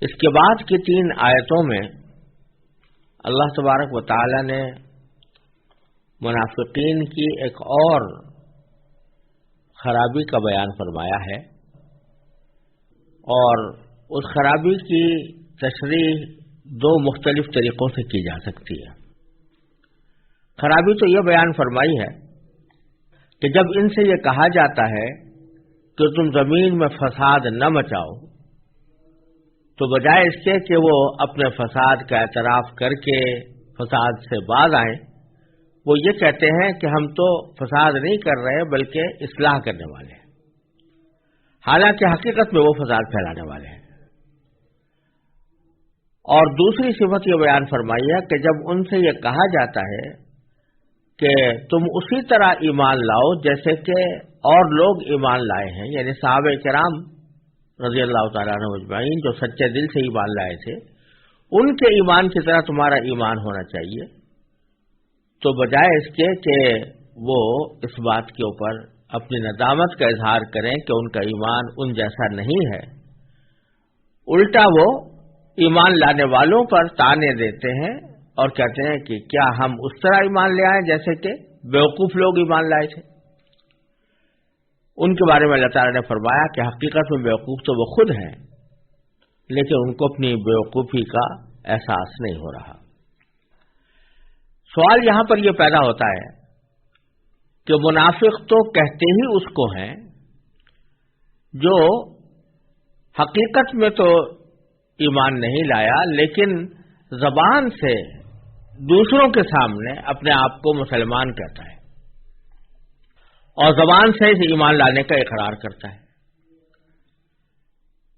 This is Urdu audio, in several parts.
اس کے بعد کی 3 آیتوں میں اللہ تبارک و تعالی نے منافقین کی ایک اور خرابی کا بیان فرمایا ہے، اور اس خرابی کی تشریح 2 مختلف طریقوں سے کی جا سکتی ہے۔ خرابی تو یہ بیان فرمائی ہے کہ جب ان سے یہ کہا جاتا ہے کہ تم زمین میں فساد نہ مچاؤ، تو بجائے اس کے کہ وہ اپنے فساد کا اعتراف کر کے فساد سے باز آئیں، وہ یہ کہتے ہیں کہ ہم تو فساد نہیں کر رہے بلکہ اصلاح کرنے والے ہیں، حالانکہ حقیقت میں وہ فساد پھیلانے والے ہیں۔ اور دوسری صفت یہ بیان فرمائی ہے کہ جب ان سے یہ کہا جاتا ہے کہ تم اسی طرح ایمان لاؤ جیسے کہ اور لوگ ایمان لائے ہیں، یعنی صحابہ کرام رضی اللہ تعالیٰ عنہ اجمعین جو سچے دل سے ایمان لائے تھے، ان کے ایمان کی طرح تمہارا ایمان ہونا چاہیے، تو بجائے اس کے کہ وہ اس بات کے اوپر اپنی ندامت کا اظہار کریں کہ ان کا ایمان ان جیسا نہیں ہے، الٹا وہ ایمان لانے والوں پر طعنے دیتے ہیں اور کہتے ہیں کہ کیا ہم اس طرح ایمان لے آئیں جیسے کہ بیوقوف لوگ ایمان لائے تھے۔ ان کے بارے میں اللہ تعالیٰ نے فرمایا کہ حقیقت میں بیوقوف تو وہ خود ہیں، لیکن ان کو اپنی بیوقوفی کا احساس نہیں ہو رہا۔ سوال یہاں پر یہ پیدا ہوتا ہے کہ منافق تو کہتے ہی اس کو ہیں جو حقیقت میں تو ایمان نہیں لایا، لیکن زبان سے دوسروں کے سامنے اپنے آپ کو مسلمان کہتا ہے اور زبان سے ایمان لانے کا اقرار کرتا ہے۔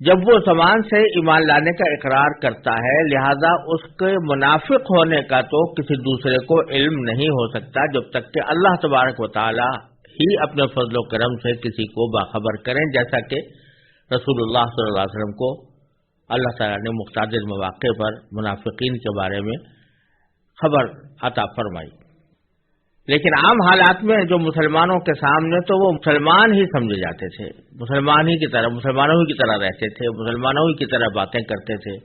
جب وہ زبان سے ایمان لانے کا اقرار کرتا ہے، لہذا اس کے منافق ہونے کا تو کسی دوسرے کو علم نہیں ہو سکتا جب تک کہ اللہ تبارک و تعالی ہی اپنے فضل و کرم سے کسی کو باخبر کریں، جیسا کہ رسول اللہ صلی اللہ علیہ وسلم کو اللہ تعالیٰ نے متعدد مواقع پر منافقین کے بارے میں خبر عطا فرمائی۔ لیکن عام حالات میں جو مسلمانوں کے سامنے تو وہ مسلمان ہی سمجھے جاتے تھے، مسلمان ہی کی طرح، مسلمانوں ہی کی طرح رہتے تھے، مسلمانوں ہی کی طرح باتیں کرتے تھے۔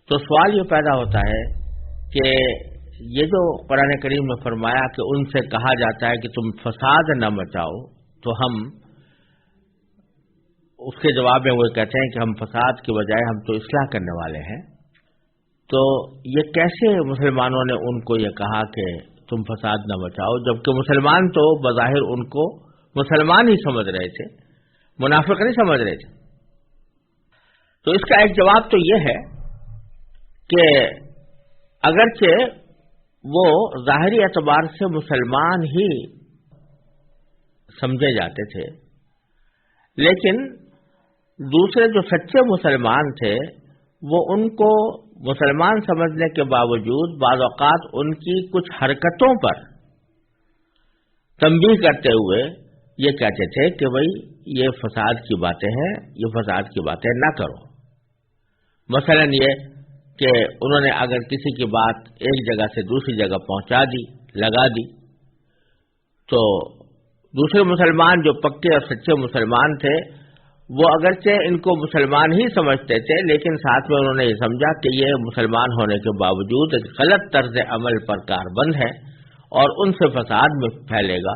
تو سوال یہ پیدا ہوتا ہے کہ یہ جو قرآن کریم نے فرمایا کہ ان سے کہا جاتا ہے کہ تم فساد نہ مچاؤ، تو ہم اس کے جواب میں وہ کہتے ہیں کہ ہم فساد کی بجائے ہم تو اصلاح کرنے والے ہیں۔ تو یہ کیسے مسلمانوں نے ان کو یہ کہا کہ تم فساد نہ مچاؤ، جبکہ مسلمان تو بظاہر ان کو مسلمان ہی سمجھ رہے تھے، منافق نہیں سمجھ رہے تھے۔ تو اس کا ایک جواب تو یہ ہے کہ اگرچہ وہ ظاہری اعتبار سے مسلمان ہی سمجھے جاتے تھے، لیکن دوسرے جو سچے مسلمان تھے وہ ان کو مسلمان سمجھنے کے باوجود بعض اوقات ان کی کچھ حرکتوں پر تنبیہ کرتے ہوئے یہ کہتے تھے کہ بھئی یہ فساد کی باتیں ہیں، یہ فساد کی باتیں نہ کرو۔ مثلا یہ کہ انہوں نے اگر کسی کی بات ایک جگہ سے دوسری جگہ پہنچا دی، لگا دی، تو دوسرے مسلمان جو پکے اور سچے مسلمان تھے وہ اگرچہ ان کو مسلمان ہی سمجھتے تھے، لیکن ساتھ میں انہوں نے یہ سمجھا کہ یہ مسلمان ہونے کے باوجود ایک غلط طرز عمل پر کاربند ہے اور ان سے فساد میں پھیلے گا،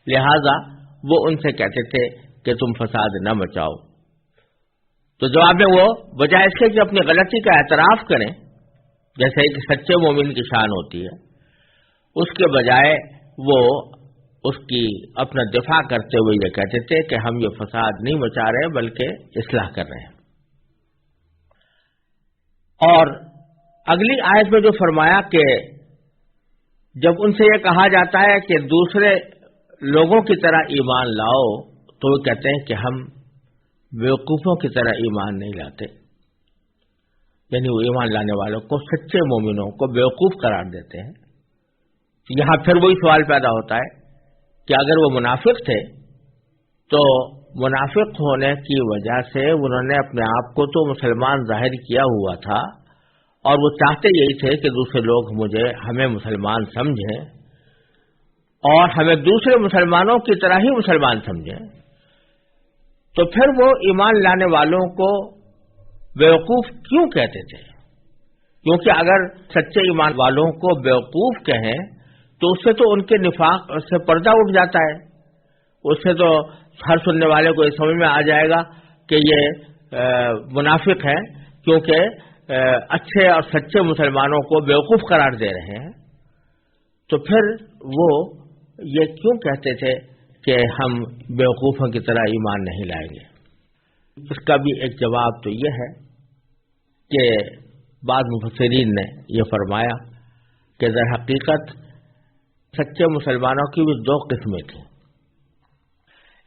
لہذا وہ ان سے کہتے تھے کہ تم فساد نہ مچاؤ۔ تو جواب میں وہ بجائے اس کے کہ اپنی غلطی کا اعتراف کریں جیسے ایک سچے مومن کی شان ہوتی ہے، اس کے بجائے وہ اس کی اپنا دفاع کرتے ہوئے یہ کہتے تھے کہ ہم یہ فساد نہیں مچا رہے بلکہ اصلاح کر رہے ہیں۔ اور اگلی آیت میں جو فرمایا کہ جب ان سے یہ کہا جاتا ہے کہ دوسرے لوگوں کی طرح ایمان لاؤ، تو وہ کہتے ہیں کہ ہم بیوقوفوں کی طرح ایمان نہیں لاتے، یعنی وہ ایمان لانے والوں کو، سچے مومنوں کو بیوقوف قرار دیتے ہیں۔ یہاں پھر وہی سوال پیدا ہوتا ہے کہ اگر وہ منافق تھے تو منافق ہونے کی وجہ سے انہوں نے اپنے آپ کو تو مسلمان ظاہر کیا ہوا تھا اور وہ چاہتے یہی تھے کہ دوسرے لوگ ہمیں مسلمان سمجھیں اور ہمیں دوسرے مسلمانوں کی طرح ہی مسلمان سمجھیں، تو پھر وہ ایمان لانے والوں کو بیوقوف کیوں کہتے تھے؟ کیونکہ اگر سچے ایمان والوں کو بیوقوف کہیں تو اس سے تو ان کے نفاق سے پردہ اٹھ جاتا ہے، اس سے تو ہر سننے والے کو یہ سمجھ میں آ جائے گا کہ یہ منافق ہیں، کیونکہ اچھے اور سچے مسلمانوں کو بیوقوف قرار دے رہے ہیں۔ تو پھر وہ یہ کیوں کہتے تھے کہ ہم بیوقوفوں کی طرح ایمان نہیں لائیں گے؟ اس کا بھی ایک جواب تو یہ ہے کہ بعض مفسرین نے یہ فرمایا کہ در حقیقت سچے مسلمانوں کی بھی دو قسمیں تھیں۔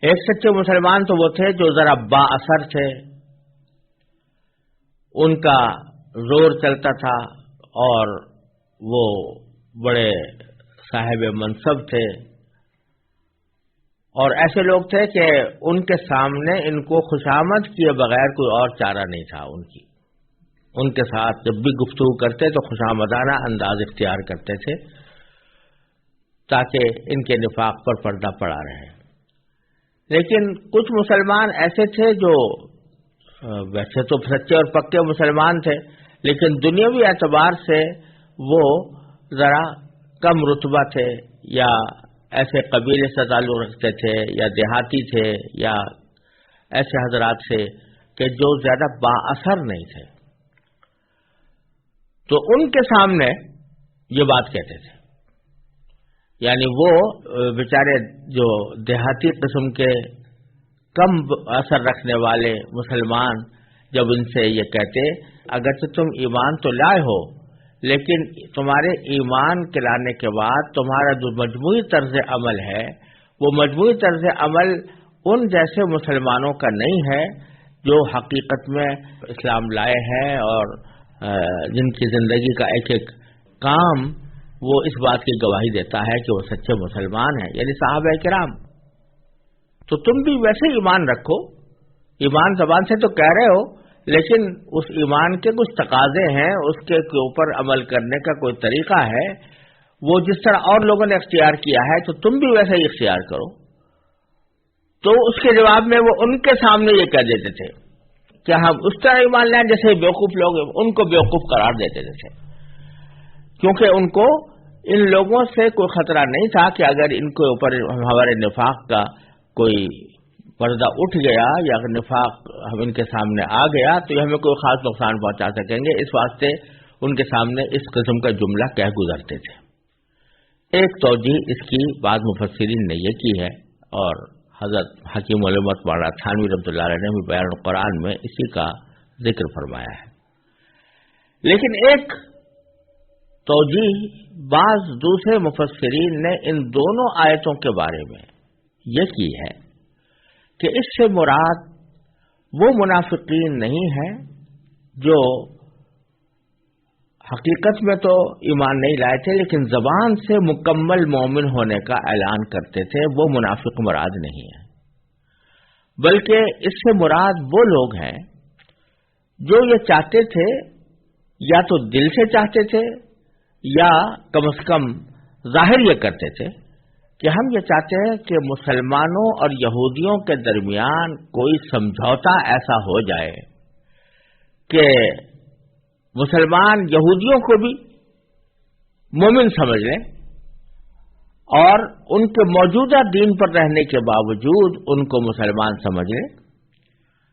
ایک سچے مسلمان تو وہ تھے جو ذرا با اثر تھے، ان کا زور چلتا تھا اور وہ بڑے صاحب منصب تھے، اور ایسے لوگ تھے کہ ان کے سامنے ان کو خوشامد کیے بغیر کوئی اور چارہ نہیں تھا ان کے ساتھ جب بھی گفتگو کرتے تو خوشامدانہ انداز اختیار کرتے تھے تاکہ ان کے نفاق پر پردہ پڑا رہے۔ لیکن کچھ مسلمان ایسے تھے جو ویسے تو سچے اور پکے مسلمان تھے، لیکن دنیاوی اعتبار سے وہ ذرا کم رتبہ تھے، یا ایسے قبیلے سے تعلق رکھتے تھے، یا دیہاتی تھے، یا ایسے حضرات تھے کہ جو زیادہ با اثر نہیں تھے، تو ان کے سامنے یہ بات کہتے تھے۔ یعنی وہ بیچارے جو دیہاتی قسم کے کم اثر رکھنے والے مسلمان جب ان سے یہ کہتے اگرچہ تم ایمان تو لائے ہو، لیکن تمہارے ایمان کے لانے کے بعد تمہارا جو مجموعی طرز عمل ہے وہ مجموعی طرز عمل ان جیسے مسلمانوں کا نہیں ہے جو حقیقت میں اسلام لائے ہیں اور جن کی زندگی کا ایک ایک کام وہ اس بات کی گواہی دیتا ہے کہ وہ سچے مسلمان ہیں، یعنی صحابہ کرام۔ تو تم بھی ویسے ایمان رکھو، ایمان زبان سے تو کہہ رہے ہو، لیکن اس ایمان کے کچھ تقاضے ہیں، اس کے اوپر عمل کرنے کا کوئی طریقہ ہے، وہ جس طرح اور لوگوں نے اختیار کیا ہے تو تم بھی ویسا ہی اختیار کرو۔ تو اس کے جواب میں وہ ان کے سامنے یہ کہہ دیتے تھے کہ ہم اس طرح ایمان لائیں جیسے بیوقوف لوگ ان کو بیوقوف قرار دیتے تھے، کیونکہ ان کو ان لوگوں سے کوئی خطرہ نہیں تھا کہ اگر ان کے اوپر ہمارے نفاق کا کوئی پردہ اٹھ گیا یا نفاق ہم ان کے سامنے آ گیا تو یہ ہمیں کوئی خاص نقصان پہنچا سکیں گے، اس واسطے ان کے سامنے اس قسم کا جملہ کہہ گزرتے تھے۔ ایک توجیہ اس کی بعض مفسرین نے یہ کی ہے، اور حضرت حکیم علامت مولانا تھانوی رحمۃ اللہ علیہ نے بھی بیان القرآن میں اسی کا ذکر فرمایا ہے۔ لیکن ایک توجیہ بعض دوسرے مفسرین نے ان دونوں آیتوں کے بارے میں یہ کی ہے کہ اس سے مراد وہ منافقین نہیں ہیں جو حقیقت میں تو ایمان نہیں لائے تھے لیکن زبان سے مکمل مومن ہونے کا اعلان کرتے تھے، وہ منافق مراد نہیں ہے، بلکہ اس سے مراد وہ لوگ ہیں جو یہ چاہتے تھے، یا تو دل سے چاہتے تھے یا کم از کم ظاہر یہ کرتے تھے کہ ہم یہ چاہتے ہیں کہ مسلمانوں اور یہودیوں کے درمیان کوئی سمجھوتا ایسا ہو جائے کہ مسلمان یہودیوں کو بھی مومن سمجھ لیں اور ان کے موجودہ دین پر رہنے کے باوجود ان کو مسلمان سمجھ لیں،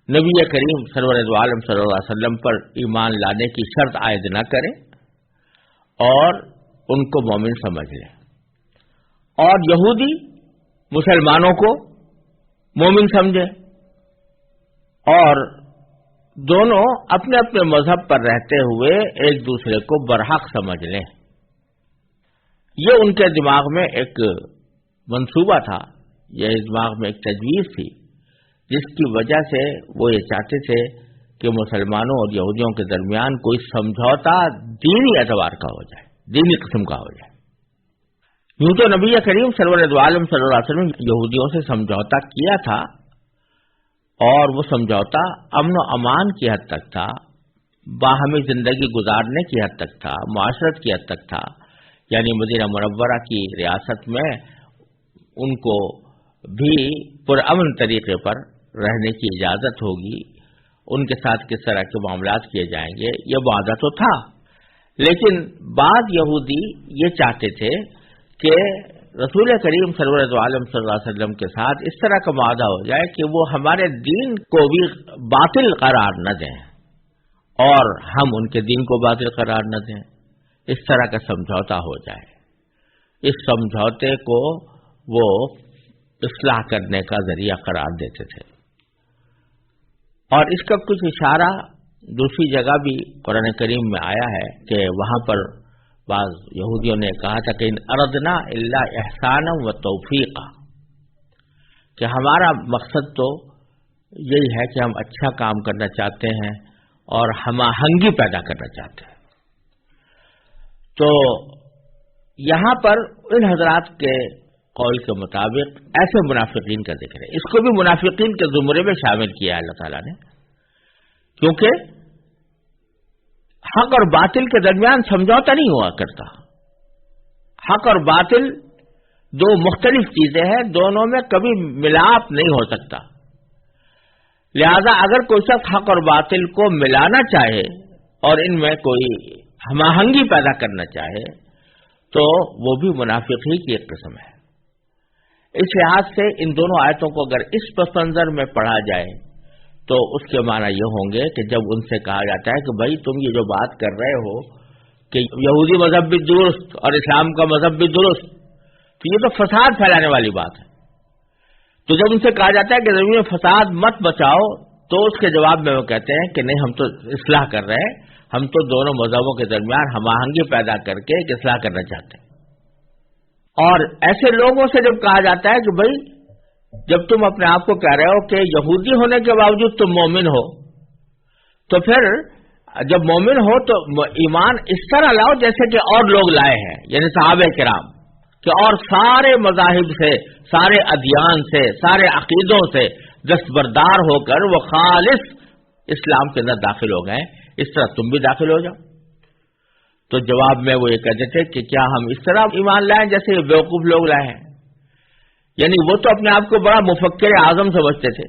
نبی کریم سرور دو عالم صلی اللہ علیہ وسلم پر ایمان لانے کی شرط عائد نہ کریں اور ان کو مومن سمجھ لیں، اور یہودی مسلمانوں کو مومن سمجھے اور دونوں اپنے اپنے مذہب پر رہتے ہوئے ایک دوسرے کو برحق سمجھ لیں۔ یہ ان کے دماغ میں ایک منصوبہ تھا، یہ دماغ میں ایک تجویز تھی جس کی وجہ سے وہ یہ چاہتے تھے کہ مسلمانوں اور یہودیوں کے درمیان کوئی سمجھوتا دینی اعتبار کا ہو جائے، دینی قسم کا ہو جائے۔ یوں تو نبی کریم سرور دو عالم صلی اللہ علیہ وسلم یہودیوں سے سمجھوتا کیا تھا، اور وہ سمجھوتا امن و امان کی حد تک تھا، باہمی زندگی گزارنے کی حد تک تھا، معاشرت کی حد تک تھا، یعنی مدینہ منورہ کی ریاست میں ان کو بھی پرامن طریقے پر رہنے کی اجازت ہوگی ان کے ساتھ کس طرح کے معاملات کیے جائیں گے، یہ معاہدہ تو تھا، لیکن بعض یہودی یہ چاہتے تھے کہ رسول کریم سرور عالم صلی اللہ علیہ وسلم کے ساتھ اس طرح کا معاہدہ ہو جائے کہ وہ ہمارے دین کو بھی باطل قرار نہ دیں اور ہم ان کے دین کو باطل قرار نہ دیں، اس طرح کا سمجھوتا ہو جائے۔ اس سمجھوتے کو وہ اصلاح کرنے کا ذریعہ قرار دیتے تھے، اور اس کا کچھ اشارہ دوسری جگہ بھی قرآن کریم میں آیا ہے کہ وہاں پر بعض یہودیوں نے کہا تھا کہ ان اردنا الا احسانا و توفیقا، کہ ہمارا مقصد تو یہی ہے کہ ہم اچھا کام کرنا چاہتے ہیں اور ہم آہنگی پیدا کرنا چاہتے ہیں۔ تو یہاں پر ان حضرات کے قول کے مطابق ایسے منافقین کا ذکر ہے، اس کو بھی منافقین کے زمرے میں شامل کیا ہے اللہ تعالیٰ نے، کیونکہ حق اور باطل کے درمیان سمجھوتا نہیں ہوا کرتا۔ حق اور باطل دو مختلف چیزیں ہیں، دونوں میں کبھی ملاپ نہیں ہو سکتا، لہذا اگر کوئی شخص حق اور باطل کو ملانا چاہے اور ان میں کوئی ہم آہنگی پیدا کرنا چاہے تو وہ بھی منافق ہی کی ایک قسم ہے۔ اس لحاظ سے ان دونوں آیتوں کو اگر اس پس منظر میں پڑھا جائے تو اس کے معنی یہ ہوں گے کہ جب ان سے کہا جاتا ہے کہ بھائی تم یہ جو بات کر رہے ہو کہ یہودی مذہب بھی درست اور اسلام کا مذہب بھی درست، تو یہ تو فساد پھیلانے والی بات ہے۔ تو جب ان سے کہا جاتا ہے کہ زمین میں فساد مت بچاؤ، تو اس کے جواب میں وہ کہتے ہیں کہ نہیں، ہم تو اصلاح کر رہے ہیں، ہم تو دونوں مذہبوں کے درمیان ہم آہنگی پیدا کر کے ایک اصلاح کرنا چاہتے ہیں۔ اور ایسے لوگوں سے جب کہا جاتا ہے کہ بھائی جب تم اپنے آپ کو کہہ رہے ہو کہ یہودی ہونے کے باوجود تم مومن ہو، تو پھر جب مومن ہو تو ایمان اس طرح لاؤ جیسے کہ اور لوگ لائے ہیں، یعنی صحابہ کرام، کہ اور سارے مذاہب سے، سارے ادیان سے، سارے عقیدوں سے دستبردار ہو کر وہ خالص اسلام کے اندر داخل ہو گئے، اس طرح تم بھی داخل ہو جاؤ۔ تو جواب میں وہ یہ کہتے تھے کہ کیا ہم اس طرح ایمان لائیں جیسے یہ بیوقوف لوگ لائے ہیں؟ یعنی وہ تو اپنے آپ کو بڑا مفکر اعظم سمجھتے تھے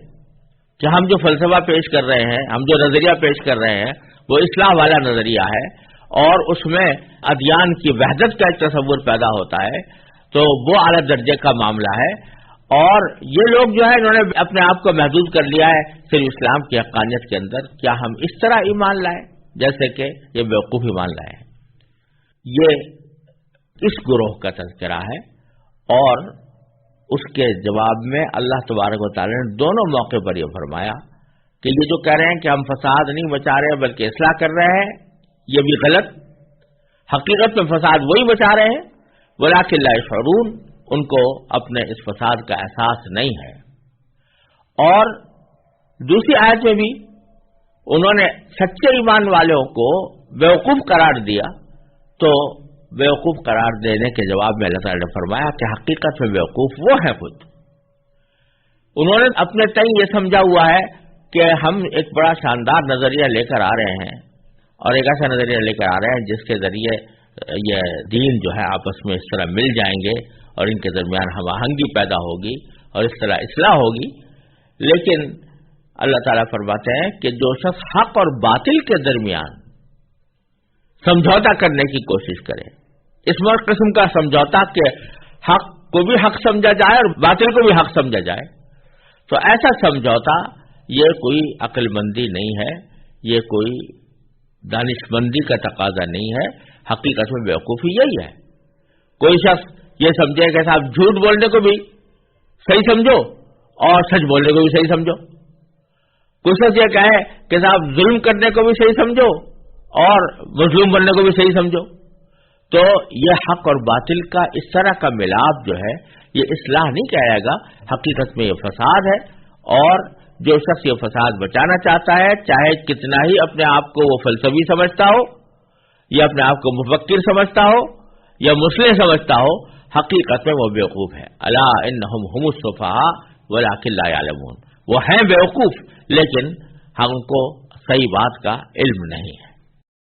کہ ہم جو فلسفہ پیش کر رہے ہیں، ہم جو نظریہ پیش کر رہے ہیں وہ اصلاح والا نظریہ ہے، اور اس میں ادیان کی وحدت کا ایک تصور پیدا ہوتا ہے، تو وہ اعلیٰ درجے کا معاملہ ہے۔ اور یہ لوگ جو ہے انہوں نے اپنے آپ کو محدود کر لیا ہے صرف اسلام کی حقانیت کے اندر۔ کیا ہم اس طرح ایمان لائیں جیسے کہ یہ بیوقوف ایمان لائے ہیں؟ یہ اس گروہ کا تذکرہ ہے، اور اس کے جواب میں اللہ تبارک و تعالی نے دونوں موقع پر یہ فرمایا کہ یہ جو کہہ رہے ہیں کہ ہم فساد نہیں مچا رہے بلکہ اصلاح کر رہے ہیں، یہ بھی غلط۔ حقیقت میں فساد وہی مچا رہے ہیں، ولکن لا یشعرون، ان کو اپنے اس فساد کا احساس نہیں ہے۔ اور دوسری آیت میں بھی انہوں نے سچے ایمان والوں کو بیوقوف قرار دیا، تو بیوقوف قرار دینے کے جواب میں اللہ تعالی نے فرمایا کہ حقیقت میں بیوقوف وہ ہے خود۔ انہوں نے اپنے تئیں یہ سمجھا ہوا ہے کہ ہم ایک بڑا شاندار نظریہ لے کر آ رہے ہیں، اور ایک ایسا نظریہ لے کر آ رہے ہیں جس کے ذریعے یہ دین جو ہے آپس میں اس طرح مل جائیں گے اور ان کے درمیان ہم آہنگی پیدا ہوگی اور اس طرح اصلاح ہوگی۔ لیکن اللہ تعالیٰ فرماتے ہیں کہ جو شخص حق اور باطل کے درمیان سمجھوتا کرنے کی کوشش کرے، اس قسم کا سمجھوتا کہ حق کو بھی حق سمجھا جائے اور باطل کو بھی حق سمجھا جائے، تو ایسا سمجھوتا یہ کوئی عقل مندی نہیں ہے، یہ کوئی دانش مندی کا تقاضا نہیں ہے، حقیقت میں بیوقوفی یہی ہے۔ کوئی شخص یہ سمجھے کہ صاحب جھوٹ بولنے کو بھی صحیح سمجھو اور سچ بولنے کو بھی صحیح سمجھو، کوئی شخص یہ کہے کہ صاحب ظلم کرنے کو بھی صحیح سمجھو اور مظلوم بننے کو بھی صحیح سمجھو، تو یہ حق اور باطل کا اس طرح کا ملاپ جو ہے یہ اصلاح نہیں کہے گا، حقیقت میں یہ فساد ہے۔ اور جو شخص یہ فساد بچانا چاہتا ہے، چاہے کتنا ہی اپنے آپ کو وہ فلسفی سمجھتا ہو یا اپنے آپ کو مفکر سمجھتا ہو یا مسلم سمجھتا ہو، حقیقت میں وہ بیوقوف ہے۔ الا انہم هم السفہاء ولکن لا یعلمون، وہ ہیں بیوقوف لیکن ہم کو صحیح بات کا علم نہیں ہے۔